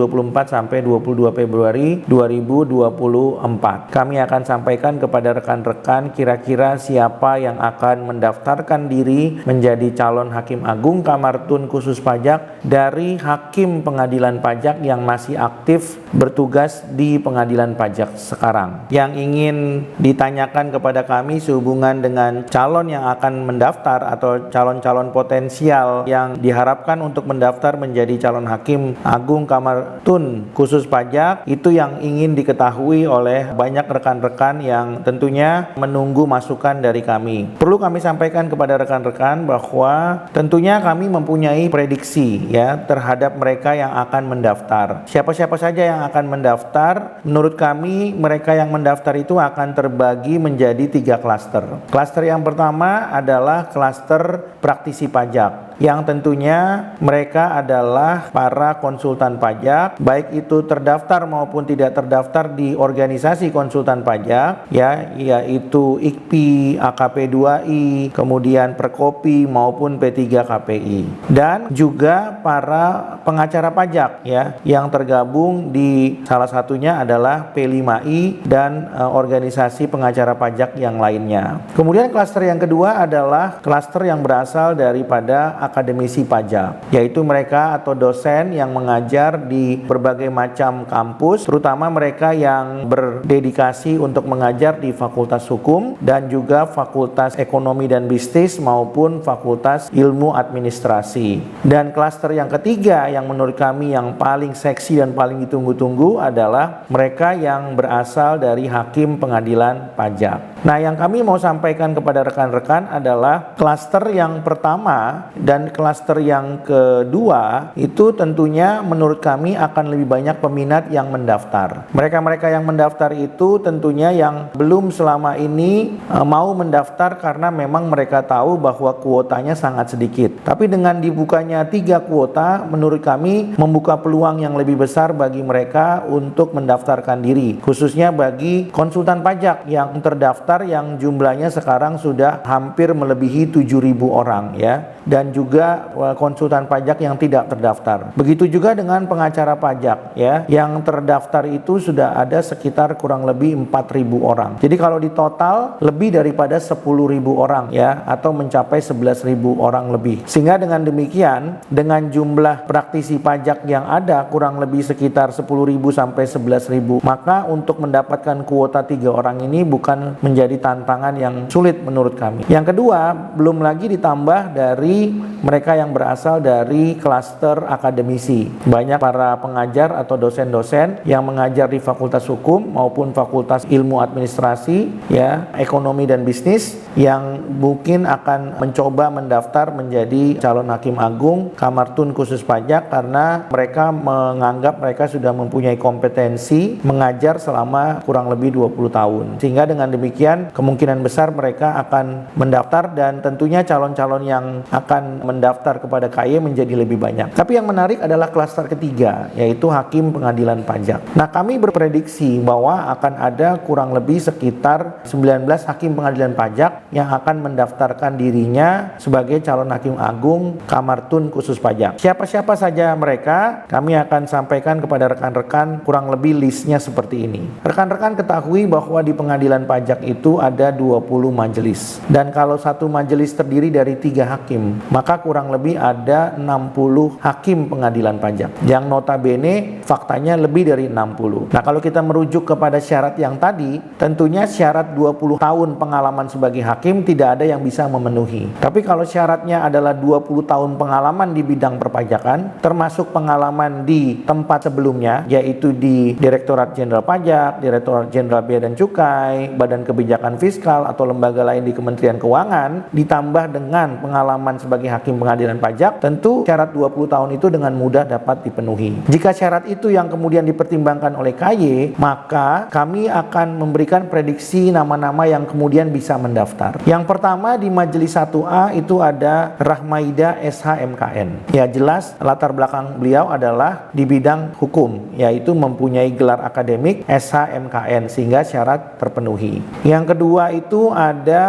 sampai 22 Februari 2024. Kami akan sampaikan kepada rekan-rekan kira-kira siapa yang akan mendaftarkan diri menjadi calon hakim agung kamar tun khusus pajak dari hakim pengadilan pajak yang masih aktif bertugas di pengadilan pajak sekarang. Yang ingin ditanyakan kepada kami sehubungan dengan calon yang akan mendaftar atau calon-calon potensial yang diharapkan untuk mendaftar menjadi calon hakim agung kamar tun khusus pajak, itu yang ingin diketahui oleh banyak rekan-rekan yang tentunya menunggu masukan dari kami. Perlu kami sampaikan kepada rekan-rekan bahwa tentunya kami mempunyai prediksi ya terhadap mereka yang akan mendaftar. Siapa-siapa saja yang akan mendaftar, menurut kami mereka yang mendaftar itu akan terbagi menjadi 3 klaster. Klaster yang pertama adalah klaster praktisi pajak, yang tentunya mereka adalah para konsultan pajak, baik itu terdaftar maupun tidak terdaftar di organisasi konsultan pajak, ya, yaitu IKPI, AKP2I, kemudian Perkopi maupun P3KPI, dan juga para pengacara pajak, ya, yang tergabung di salah satunya adalah P5I dan organisasi pengacara pajak yang lainnya. Kemudian klaster yang kedua adalah klaster yang berasal daripada akademisi pajak, yaitu mereka atau dosen yang mengajar di berbagai macam kampus, terutama mereka yang berdedikasi untuk mengajar di Fakultas Hukum dan juga Fakultas Ekonomi dan Bisnis maupun Fakultas Ilmu Administrasi. Dan klaster yang ketiga yang menurut kami yang paling seksi dan paling ditunggu-tunggu adalah mereka yang berasal dari hakim pengadilan pajak. Nah, yang kami mau sampaikan kepada rekan-rekan adalah klaster yang pertama dan klaster yang kedua itu tentunya menurut kami akan lebih banyak peminat yang mendaftar. Mereka-mereka yang mendaftar itu tentunya yang belum selama ini mau mendaftar karena memang mereka tahu bahwa kuotanya sangat sedikit. Tapi dengan dibukanya 3 kuota, menurut kami membuka peluang yang lebih besar bagi mereka untuk mendaftarkan diri, khususnya bagi konsultan pajak yang terdaftar yang jumlahnya sekarang sudah hampir melebihi 7.000 orang, ya, dan juga konsultan pajak yang tidak terdaftar. Begitu juga dengan pengacara pajak, ya, yang terdaftar itu sudah ada sekitar kurang lebih 4.000 orang. Jadi kalau di total lebih daripada 10.000 orang, ya, atau mencapai 11.000 orang lebih. Sehingga dengan demikian, dengan jumlah praktisi pajak yang ada kurang lebih sekitar 10.000 sampai 11.000, maka untuk mendapatkan kuota 3 orang ini bukan menjadi tantangan yang sulit menurut kami. Yang kedua, belum lagi ditambah dari mereka yang berasal dari klaster akademisi. Banyak para pengajar atau dosen-dosen yang mengajar di Fakultas Hukum maupun Fakultas Ilmu Administrasi, ya, Ekonomi dan Bisnis, yang mungkin akan mencoba mendaftar menjadi calon hakim agung Kamar Tun khusus pajak karena mereka menganggap mereka sudah mempunyai kompetensi mengajar selama kurang lebih 20 tahun. Sehingga dengan demikian kemungkinan besar mereka akan mendaftar dan tentunya calon-calon yang akan mendaftar kepada KY menjadi lebih banyak. Tapi yang menarik adalah klaster ketiga, yaitu hakim pengadilan pajak. Nah, kami berprediksi bahwa akan ada kurang lebih sekitar 19 hakim pengadilan pajak yang akan mendaftarkan dirinya sebagai calon hakim agung Kamar Tun khusus pajak. Siapa-siapa saja mereka, kami akan sampaikan kepada rekan-rekan kurang lebih listnya seperti ini. Rekan-rekan ketahui bahwa di pengadilan pajak itu ada 20 majelis. Dan kalau satu majelis terdiri dari 3 hakim, maka kurang lebih ada 60 hakim pengadilan pajak. Yang notabene faktanya lebih dari 60. Nah, kalau kita merujuk kepada syarat yang tadi, tentunya syarat 20 tahun pengalaman sebagai hakim tidak ada yang bisa memenuhi. Tapi kalau syaratnya adalah 20 tahun pengalaman di bidang perpajakan, termasuk pengalaman di tempat sebelumnya, yaitu di Direktorat Jenderal Pajak, Direktorat Jenderal Bea dan Cukai, Badan Kebijakan Fiskal, atau lembaga lain di Kementerian Keuangan, ditambah dengan pengalaman sebagai hakim pengadilan pajak, tentu syarat 20 tahun itu dengan mudah dapat dipenuhi. Jika syarat itu yang kemudian dipertimbangkan oleh KY, maka kami akan memberikan prediksi nama-nama yang kemudian bisa mendaftar. Yang pertama di Majelis 1A itu ada Rahmaida SHMKN. Ya, jelas latar belakang beliau adalah di bidang hukum, yaitu mempunyai gelar akademik SHMKN sehingga syarat terpenuhi. Yang kedua itu ada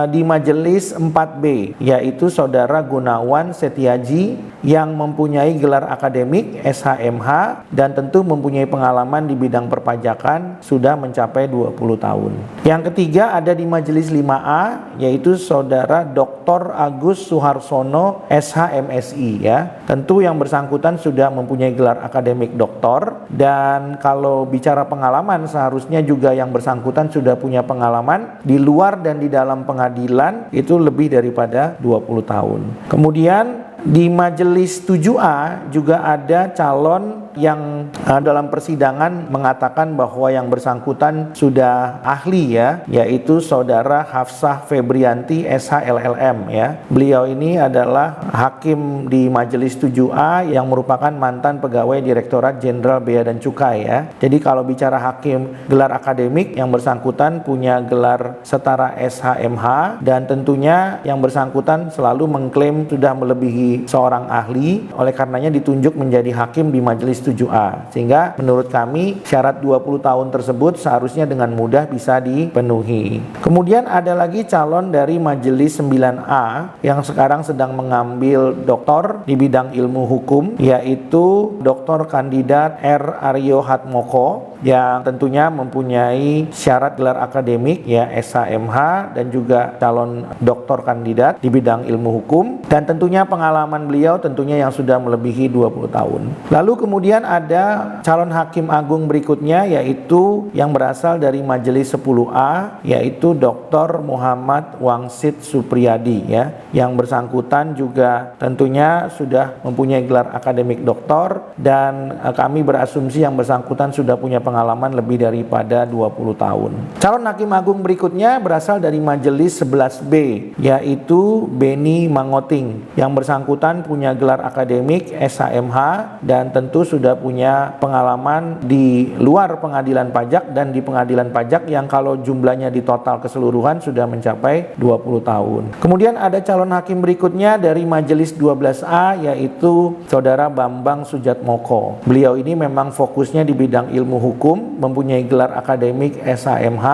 di Majelis 4B, yaitu Saudara Gunawan Setiaji yang mempunyai gelar akademik SHMH dan tentu mempunyai pengalaman di bidang perpajakan sudah mencapai 20 tahun. Yang ketiga ada di Majelis 5A, yaitu Saudara Dr. Agus Suharsono SHMSI, ya. Tentu yang bersangkutan sudah mempunyai gelar akademik doktor, dan kalau bicara pengalaman seharusnya juga yang bersangkutan sudah punya pengalaman di luar dan di dalam pengadilan itu lebih daripada 20 tahun. Kemudian di Majelis 7A juga ada calon yang dalam persidangan mengatakan bahwa yang bersangkutan sudah ahli, ya, yaitu Saudara Hafsah Febrianti SHLLM, ya. Beliau ini adalah hakim di Majelis 7A yang merupakan mantan pegawai Direktorat Jenderal Bea dan Cukai, ya. Jadi kalau bicara hakim gelar akademik, yang bersangkutan punya gelar setara SHMH dan tentunya yang bersangkutan selalu mengklaim sudah melebihi seorang ahli, oleh karenanya ditunjuk menjadi hakim di Majelis 7A. Sehingga menurut kami syarat 20 tahun tersebut seharusnya dengan mudah bisa dipenuhi. Kemudian ada lagi calon dari Majelis 9A yang sekarang sedang mengambil doktor di bidang ilmu hukum, yaitu Dr. Kandidat R. Aryo Hatmoko, yang tentunya mempunyai syarat gelar akademik, ya, SHMH, dan juga calon doktor kandidat di bidang ilmu hukum, dan tentunya pengalaman beliau tentunya yang sudah melebihi 20 tahun. Lalu kemudian ada calon hakim agung berikutnya, yaitu yang berasal dari Majelis 10A, yaitu Dr. Muhammad Wangsit Supriyadi, ya, yang bersangkutan juga tentunya sudah mempunyai gelar akademik doktor, dan kami berasumsi yang bersangkutan sudah punya pengalaman lebih daripada 20 tahun. Calon hakim agung berikutnya berasal dari Majelis 11B, yaitu Beni Mangoting, yang bersangkutan punya gelar akademik SHMH dan tentu sudah punya pengalaman di luar pengadilan pajak dan di pengadilan pajak yang kalau jumlahnya di total keseluruhan sudah mencapai 20 tahun. Kemudian ada calon hakim berikutnya dari Majelis 12A, yaitu Saudara Bambang Sujatmoko. Beliau ini memang fokusnya di bidang ilmu hukum, mempunyai gelar akademik SHMH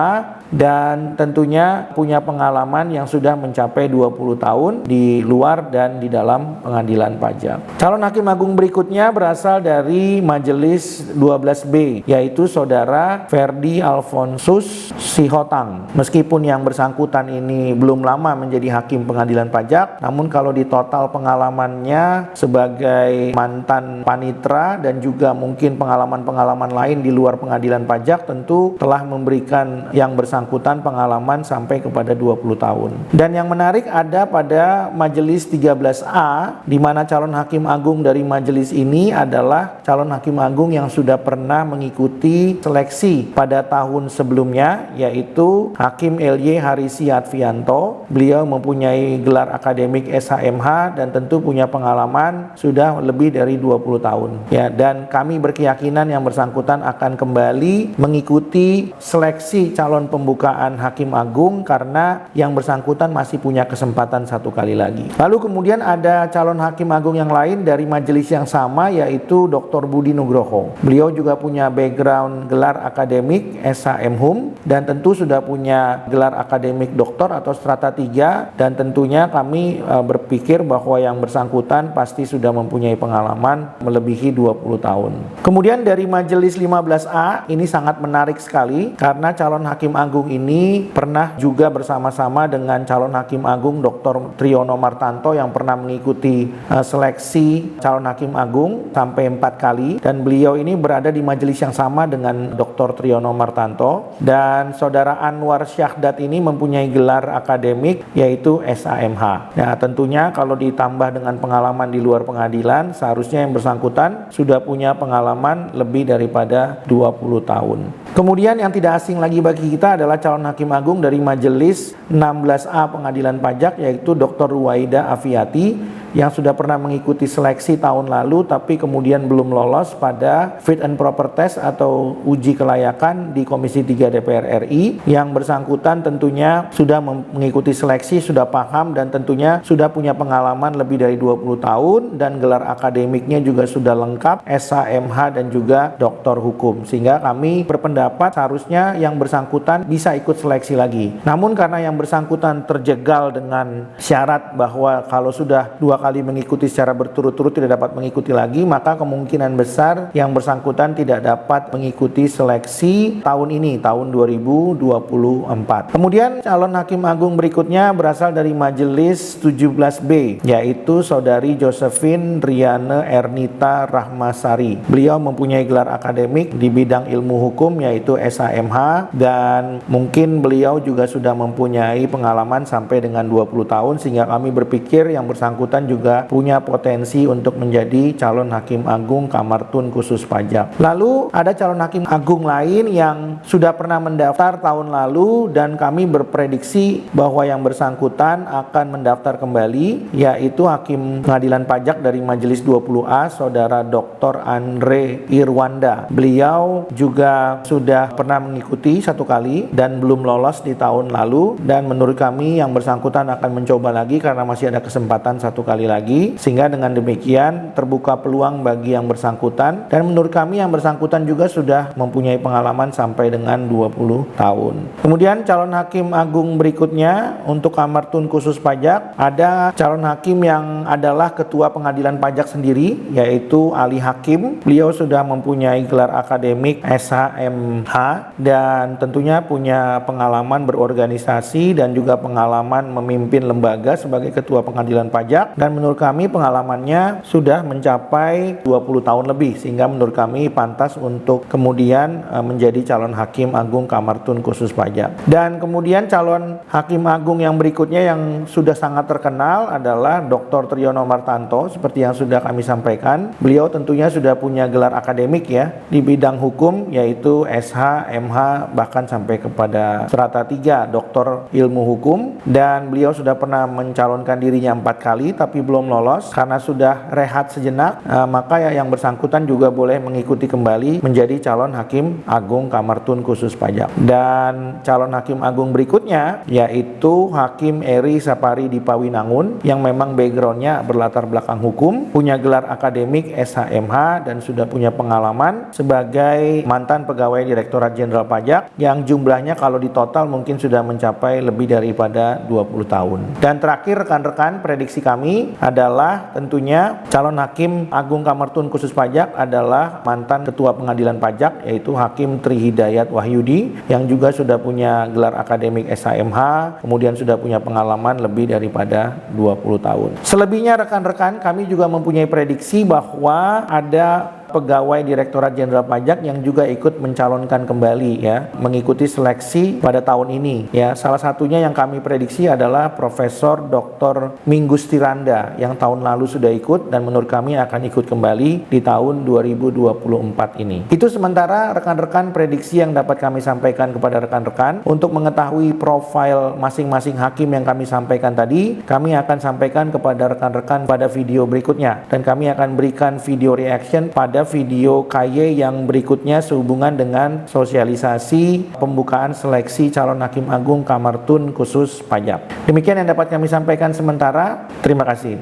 dan tentunya punya pengalaman yang sudah mencapai 20 tahun di luar dan di dalam pengadilan pajak. Calon hakim agung berikutnya berasal dari dari Majelis 12B, yaitu Saudara Ferdi Alfonsus Sihotang. Meskipun yang bersangkutan ini belum lama menjadi hakim pengadilan pajak, namun kalau di total pengalamannya sebagai mantan panitra dan juga mungkin pengalaman-pengalaman lain di luar pengadilan pajak, tentu telah memberikan yang bersangkutan pengalaman sampai kepada 20 tahun. Dan yang menarik ada pada Majelis 13A, di mana calon hakim agung dari majelis ini adalah calon hakim agung yang sudah pernah mengikuti seleksi pada tahun sebelumnya, yaitu Hakim LY Harisi Advianto. Beliau mempunyai gelar akademik SHMH dan tentu punya pengalaman sudah lebih dari 20 tahun. Ya, dan kami berkeyakinan yang bersangkutan akan kembali mengikuti seleksi calon pembukaan hakim agung karena yang bersangkutan masih punya kesempatan satu kali lagi. Lalu kemudian ada calon hakim agung yang lain dari majelis yang sama, yaitu Dr. Budi Nugroho. Beliau juga punya background gelar akademik SHM Hum dan tentu sudah punya gelar akademik doktor atau strata 3, dan tentunya kami berpikir bahwa yang bersangkutan pasti sudah mempunyai pengalaman melebihi 20 tahun. Kemudian dari majelis 15A ini sangat menarik sekali karena calon hakim agung ini pernah juga bersama-sama dengan calon hakim agung Dr. Triyono Martanto yang pernah mengikuti seleksi calon hakim agung sampai 4 kali, dan beliau ini berada di majelis yang sama dengan Dr. Triyono Martanto. Dan saudara Anwar Syahdat ini mempunyai gelar akademik yaitu SHMH. Nah, tentunya kalau ditambah dengan pengalaman di luar pengadilan, seharusnya yang bersangkutan sudah punya pengalaman lebih daripada 20 tahun. Kemudian yang tidak asing lagi bagi kita adalah calon hakim agung dari majelis 16A Pengadilan Pajak, yaitu Dr. Ruwaida Afiati, yang sudah pernah mengikuti seleksi tahun lalu tapi kemudian belum lolos pada fit and proper test atau uji kelayakan di Komisi 3 DPR RI. Yang bersangkutan tentunya sudah mengikuti seleksi, sudah paham dan tentunya sudah punya pengalaman lebih dari 20 tahun dan gelar akademiknya juga sudah lengkap, SHMH dan juga doktor hukum, sehingga kami berpendapat seharusnya yang bersangkutan bisa ikut seleksi lagi. Namun karena yang bersangkutan terjegal dengan syarat bahwa kalau sudah 2 kali mengikuti secara berturut-turut tidak dapat mengikuti lagi, maka kemungkinan besar yang bersangkutan tidak dapat mengikuti seleksi tahun ini, tahun 2024. Kemudian calon hakim agung berikutnya berasal dari majelis 17B, yaitu saudari Josephine Riane Ernita Rahmasari. Beliau mempunyai gelar akademik di bidang ilmu hukum yaitu SHMH, dan mungkin beliau juga sudah mempunyai pengalaman sampai dengan 20 tahun, sehingga kami berpikir yang bersangkutan juga punya potensi untuk menjadi calon hakim agung Kamar Tun Khusus Pajak. Lalu ada calon hakim agung lain yang sudah pernah mendaftar tahun lalu dan kami berprediksi bahwa yang bersangkutan akan mendaftar kembali, yaitu Hakim Pengadilan Pajak dari Majelis 20A, Saudara Dr. Andre Irwanda. Beliau juga sudah pernah mengikuti 1 kali dan belum lolos di tahun lalu, dan menurut kami yang bersangkutan akan mencoba lagi karena masih ada kesempatan 1 kali lagi, sehingga dengan demikian terbuka peluang bagi yang bersangkutan, dan menurut kami yang bersangkutan juga sudah mempunyai pengalaman sampai dengan 20 tahun. Kemudian calon hakim agung berikutnya untuk Kamar Tun Khusus Pajak ada calon hakim yang adalah ketua pengadilan pajak sendiri, yaitu Ali Hakim. Beliau sudah mempunyai gelar akademik SHMH dan tentunya punya pengalaman berorganisasi dan juga pengalaman memimpin lembaga sebagai ketua pengadilan pajak, dan menurut kami pengalamannya sudah mencapai 20 tahun lebih, sehingga menurut kami pantas untuk kemudian menjadi calon hakim agung Kamar Tun Khusus Pajak. Dan kemudian calon hakim agung yang berikutnya yang sudah sangat terkenal adalah Dr. Triyono Martanto. Seperti yang sudah kami sampaikan, beliau tentunya sudah punya gelar akademik ya di bidang hukum, yaitu SH, MH, bahkan sampai kepada strata 3 doktor ilmu hukum, dan beliau sudah pernah mencalonkan dirinya 4 kali tapi belum lolos karena sudah rehat sejenak, maka yang bersangkutan juga boleh mengikuti kembali menjadi calon hakim agung Kamar Tun Khusus Pajak. Dan calon hakim agung berikutnya yaitu Hakim Eri Sapari Dipawinangun, yang memang backgroundnya berlatar belakang hukum, punya gelar akademik SHMH dan sudah punya pengalaman sebagai mantan pegawai Direktorat Jenderal Pajak, yang jumlahnya kalau di total mungkin sudah mencapai lebih daripada 20 tahun. Dan terakhir rekan-rekan, prediksi kami kami adalah tentunya calon Hakim Agung Kamar Tun Khusus Pajak adalah mantan Ketua Pengadilan Pajak, yaitu Hakim Tri Hidayat Wahyudi, yang juga sudah punya gelar akademik SHMH, kemudian sudah punya pengalaman lebih daripada 20 tahun. Selebihnya rekan-rekan, kami juga mempunyai prediksi bahwa ada pegawai Direktorat Jenderal Pajak yang juga ikut mencalonkan kembali ya, mengikuti seleksi pada tahun ini ya. Salah satunya yang kami prediksi adalah Profesor Dr. Minggus Tiranda yang tahun lalu sudah ikut dan menurut kami akan ikut kembali di tahun 2024 ini. Itu sementara rekan-rekan prediksi yang dapat kami sampaikan kepada rekan-rekan. Untuk mengetahui profil masing-masing hakim yang kami sampaikan tadi, kami akan sampaikan kepada rekan-rekan pada video berikutnya, dan kami akan berikan video reaction pada video KY yang berikutnya sehubungan dengan sosialisasi pembukaan seleksi calon Hakim Agung Kamar Tun Khusus Pajak. Demikian yang dapat kami sampaikan sementara. Terima kasih.